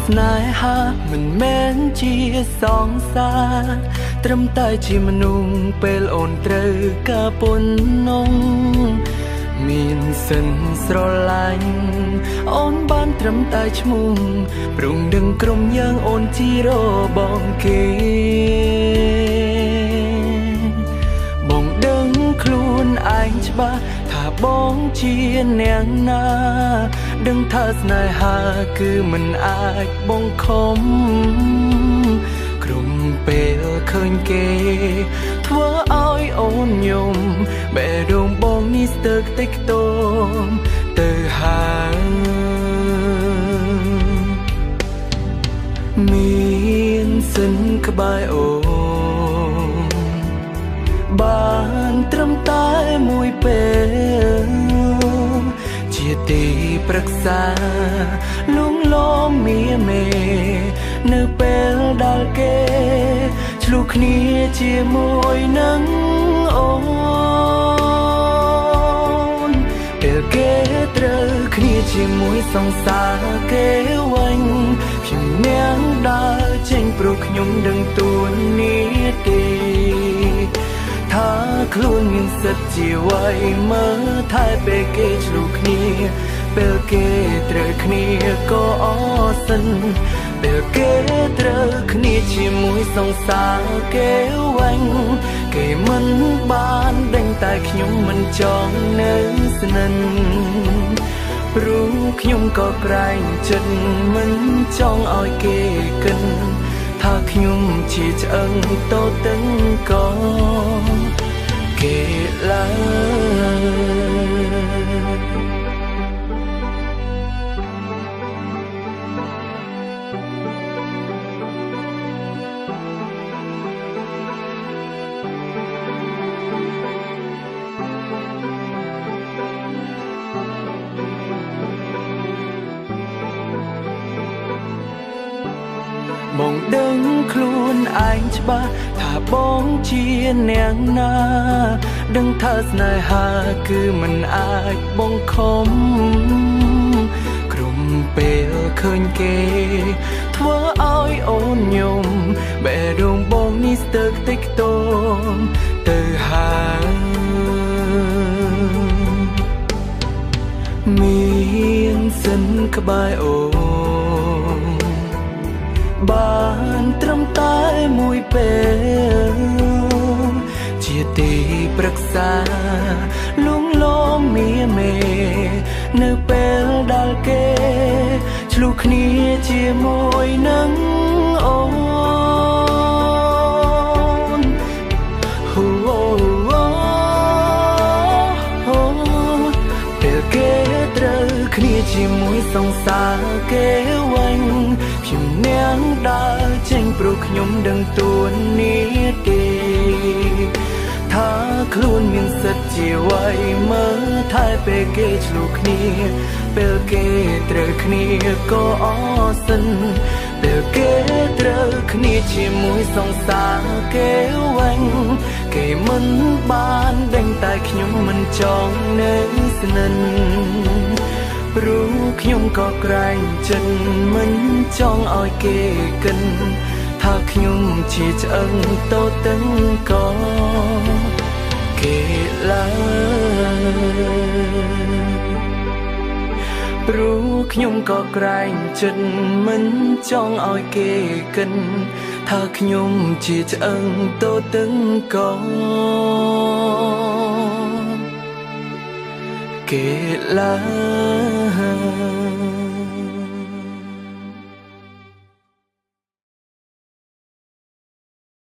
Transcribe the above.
ស្នេហាមិនមែនជាសងសាត្រឹមតែជាមនុស្សពេលអូនត្រូវការប៉ុណ្ណឹងមានសិនស្រឡាញ់អូនបានត្រឹមតែឈ្មោះព្រមដឹងក្រុមយើងអូនជារបងគេបងដឹងខ្លួនឯងច្បាស់ថាបងជាអ្នកណាដឹងថាស្នេហាគឺមិនអាចបងខំក្រុមពេលឃើញគេធ្វើឲ្យអូនយំបេះដូងបងនេះស្ទើរខ្ទេចខ្ទាំទៅហើយមានសិនក្បែរអូនបានត្រឹមតែមួយពេលជាទីប្រឹក្សាលងលំមាមេនៅពេលដែលគេឆ្លុះគ្នាជាមួយនឹងអូនពេលគេត្រូវគ្នាជាមួយសង្សារគេវិញខ្ញុំនាងដើរចេញព្រោះខ្ញុំដឹងទួលនេះទេថាខ្លួនមានសិទ្ធជាអ្វីមើលថែពេលគេឆ្លុះគ្នាពេលគេត្រូវគ្នាក៏អសិនពេលគេត្រូវគ្នាជាមួយសង្សារគេវិញគេមិនបានដេញតែខ្ញុំមិនចង់នៅស្និទ្ធព្រោះខ្ញុំក៏ក្រែងចិត្តមិនចង់ឲ្យគេគិតថាខ្ញុំជាឆ្អឹងតូចតឹងក៏គេឡើយបងដឹងខ្លួនឯងច្បាស់ថាបងជាអ្នកណាដឹងថាស្នេហាគឺមិនអាចបងខំក្រុមពេលឃើញគេធ្វើឲ្យអូនយំបេះដូងបងនេះស្ទើរខ្ទេចខ្ទាំទៅហើយមានសិនក្បែរអូនបានត្រឹមតែមួយពេលជាទីប្រឹក្សាលងលំមាមេនៅពេលដែលគេឆ្លុះគ្នាជាមួយនឹងអូនពេលគេត្រូវគ្នាជាមួយសង្សារគេវិញខ្ញុំនាងដើរចេញព្រោះខ្ញុំដឹងទួលនេះទេថាខ្លួនមានសិទ្ធជាអ្វីមើលថែពេលគេឆ្លុះគ្នាពេលគេត្រូវគ្នាក៏អសិនពេលគេត្រូវគ្នាជាមួយសង្សារគេវិញគេមិនបានដេញតែខ្ញុំមិនចង់នៅស្និទ្ធព្រោះខ្ញុំក៏ក្រែងចិត្តមិនចង់ឲ្យគេគិតថាខ្ញុំជាឆ្អឹងតូចតឹងក៏គេឡើយព្រោះខ្ញុំក៏ក្រែងចិត្តមិនចង់ឲ្យគេគិតថាខ្ញុំជាឆ្អឹងតូចតឹងក៏គេឡើយ